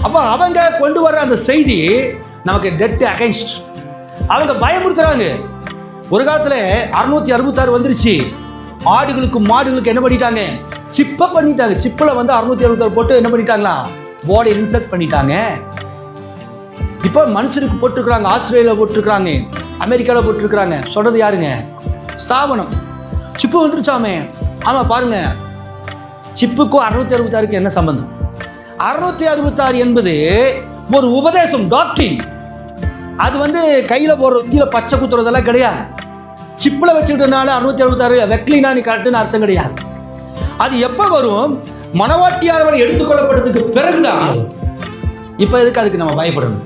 அப்போ அவங்க கொண்டு வர்ற அந்த செய்தி நமக்கு டெட் அகைன்ஸ்ட். அவங்க பயமுறுத்துறாங்க. ஒரு காலத்தில் 666 வந்துருச்சு. ஆடுகளுக்கு மாடுகளுக்கு என்ன பண்ணிட்டாங்க? சிப்பை பண்ணிட்டாங்க. சிப்பில் வந்து 666 போட்டு என்ன பண்ணிட்டாங்களா? பாடி இன்சர்ட் பண்ணிட்டாங்க. இப்போ மனுஷனுக்கு போட்டிருக்கிறாங்க. ஆஸ்திரேலியாவில் போட்டிருக்கிறாங்க, அமெரிக்காவில் போட்டிருக்கிறாங்க. சொல்றது யாருங்க? ஸ்தாபனம். சிப்பு வந்துருச்சாமே. ஆமாம், பாருங்க, சிப்புக்கும் 666 என்ன சம்பந்தம்? 666 என்பது ஒரு உபதேசம், டாக்டரின். அது வந்து கையில் போடுற கீழே பச்சை குத்துறதெல்லாம் கிடையாது. சிப்பில் வச்சுக்கிட்டனால 666 வெக்லினா நீ கரெக்டுன்னு அர்த்தம் கிடையாது. அது எப்போ வரும்? மனவாட்டியானவர் எடுத்துக்கொள்ளப்பட்டதுக்கு பிறகுதான். இப்போ எதுக்கு அதுக்கு நம்ம பயப்படணும்?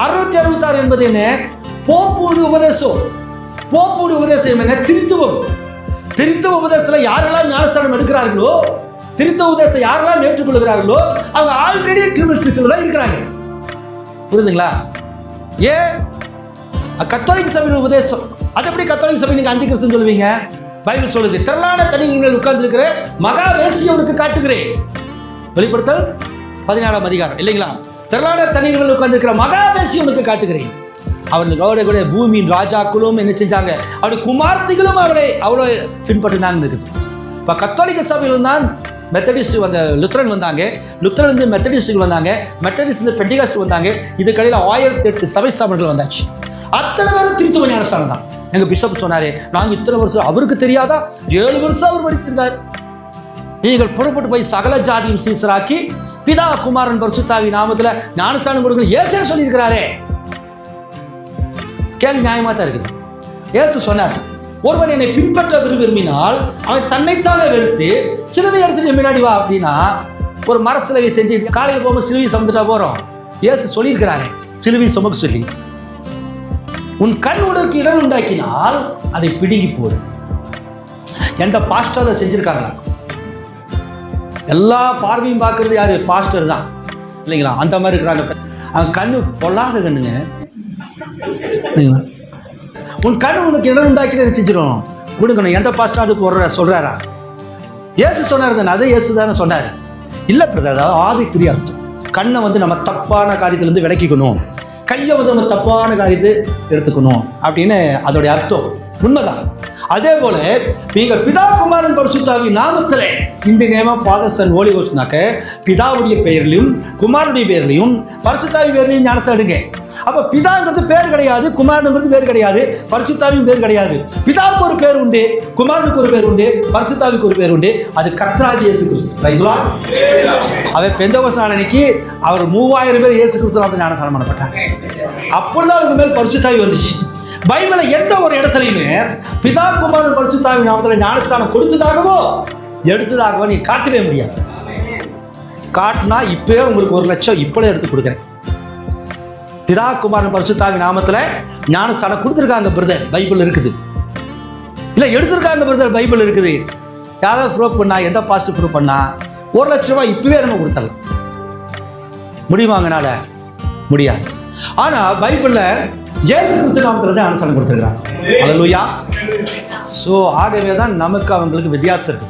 666 என்பது என்ன? போப்புடைய உபதேசம். போப்புடைய உபதேசம் என்ன? திருத்துவம். திருத்துவ உபதேசத்தில் யாரெல்லாம் ஞானஸ்தானம் எடுக்கிறார்களோ, திருத்துவ உபதேசம் யாரெல்லாம் ஏற்றுக்கொள்கிறார்களோ, அவங்க ஆல்ரெடி கிரிமினல் சிஸ்டம்ல தான் இருக்கிறாங்க. புரியுதுங்களா? ஏன் கத்தோலிக்க சபையின் உபதேசம்? அது எப்படி கத்தோலிக்க சபை நீங்க அந்தி கிறிஸ்துன்னு சொல்லுவீங்க? பைபிள் சொல்லுது, திரளான தனிகள் மேல் உட்கார்ந்து இருக்கிற மகா வேசியவனுக்கு காட்டுகிறேன். வெளிப்படுத்தல் 14ஆம் அதிகாரம் இல்லைங்களா? திரளான தனிகள் மேல் உட்கார்ந்து இருக்கிற மகா வேசியவனுக்கு காட்டுகிறேன். அவர்களுடைய கூட பூமியின் ராஜாக்களும் என்ன செஞ்சாங்க? அவருடைய குமார்த்திகளும் அவ்வளோ பின்பற்றினாங்க இருக்குது. இப்போ கத்தோலிக்க சபையில் தான் மெத்தடிஸ்ட் வந்த லுத்தரன் வந்தாங்க, லுத்தரன் மெத்தடிஸ்டுகள் வந்தாங்க, மெத்தடிஸ்ட் பெண்டிகாஸ்ட் வந்தாங்க. இது கடையில் 1008 சபை ஸ்தாபனங்கள் வந்தாச்சு. அத்தனை பேரும் திருத்துவ ஞானஸ்தானம் தான். எங்க பிஷப் சொன்னாரு, நாங்கள் இத்தனை வருஷம், அவருக்கு தெரியாதா? 7 வருஷம் அவர் படித்திருந்தார். நீங்கள் புறப்பட்டு போய் சகல ஜாதியும் சீசராக்கி பிதா குமாரன் பரிசுத்தாவி நாமத்தில் ஞானஸ்தானம் கொடுக்க இயேசு சொல்லியிருக்கிறாரே. கேள்வி நியாயமா தான் இருக்குது. இயேசு சொன்னார், ஒருவன் என்னை பின்பற்ற விரும்பினால் அவன் தன்னைத்தானே வெறுத்து சிலுவை எடுத்து முன்னாடி வா அப்படின்னா, ஒரு மர சிலுவை செஞ்சு காலையில் போகும்போது சிலுவை சுமந்துட்டா போறோம். இயேசு சொல்லியிருக்கிறாரு, சிலுவை சுமக்க சொல்லி. உன் கண் உனக்கு இடம் உண்டாக்கினால் அதை பிடுங்கி போடு. எந்த பாஸ்டர் அதை செஞ்சிருக்காங்களா? எல்லா பார்வையும் பார்க்கறது யாரு? பாஸ்டர் தான் இல்லைங்களா? அந்த மாதிரி இருக்கிறாங்க. அவங்க கண்ணு பொல்லாத கண்ணுங்க. உன் கண் உனக்கு இடம் உண்டாக்கி செஞ்சிடும் கொடுக்கணும். எந்த பாஸ்டர் போடுற சொல்றாரா? இயேசு சொன்னார் தானே, அதை இயேசு தானே சொன்னார். இல்லை பிரதர், அதாவது ஆவிக்குரிய அர்த்தம். கண்ணை வந்து நம்ம தப்பான காரியத்திலிருந்து விலக்கிக்கணும், கையை வந்து நம்ம தப்பான காரியத்தை எடுத்துக்கணும் அப்படின்னு அதோடைய அர்த்தம். உண்மைதான். அதே போல நீங்கள் பிதா குமாரன் பரிசுத்தாவி நாமத்திலே இந்த நேமம் ஃபாதர் சன் ஹோலி கோஸ்ட்னாக்க பிதாவுடைய பெயர்லையும் குமாரனுடைய பெயர்லையும் பரிசுத்தாவி பேர்லையும் ஞானஸ்தானம் எடுங்க. அப்ப பிதாங்கிறது பேர் கிடையாது, குமாரனுங்கிறது பேர் கிடையாது, பரிசுத்தாவியும் பேர் கிடையாது. பிதாவுக்கு ஒரு பேர் உண்டு, குமாரனுக்கு ஒரு பேர் உண்டு, பரிசுத்தாவிக்கு ஒரு பேர் உண்டு. அது கர்த்தராகிய இயேசு கிறிஸ்து. அவர் பெந்தெகோஸ்தே நாள் அன்னைக்கு அவர் 3000 பேர் இயேசு கிறிஸ்து ஞானஸ்தானம் பண்ணப்பட்டாங்க. அப்பொழுது அவங்க மேல் பரிசுத்தாவி வந்துச்சு. பைபிள எந்த ஒரு இடத்துலையுமே பிதா குமாரன் பரிசுத்தாவி நாமத்தில் ஞானஸ்தானம் கொடுத்ததாகவோ எடுத்ததாகவோ நீ காட்டவே முடியாது. காட்டினா இப்பவே உங்களுக்கு 1 லட்சம் இப்பவே எடுத்து கொடுக்குறேன். பிதா குமாரன் பரிசுத்தாவி நாமத்தில் ஞானஸ்தானம் கொடுத்துருக்காங்க பிரதர், பைபிள் இருக்குது. இல்லை எடுத்திருக்காங்க பிரதர், பைபிள் இருக்குது. யாராவது ப்ரூவ் பண்ணா, எந்த பாஸ்டர் ப்ரூவ் பண்ணா 1 லட்ச ரூபாய் இப்பவே நம்ம கொடுத்தலாம். முடியுமாங்கனால முடியாது. ஆனா பைபிள்ல இயேசு கிறிஸ்து நாமத்தில் தான் ஞானஸ்தானம் கொடுத்துருக்காங்க. அல்லேலூயா. ஸோ ஆகவே தான் நமக்கு அவங்களுக்கு வித்தியாசம் இருக்கு.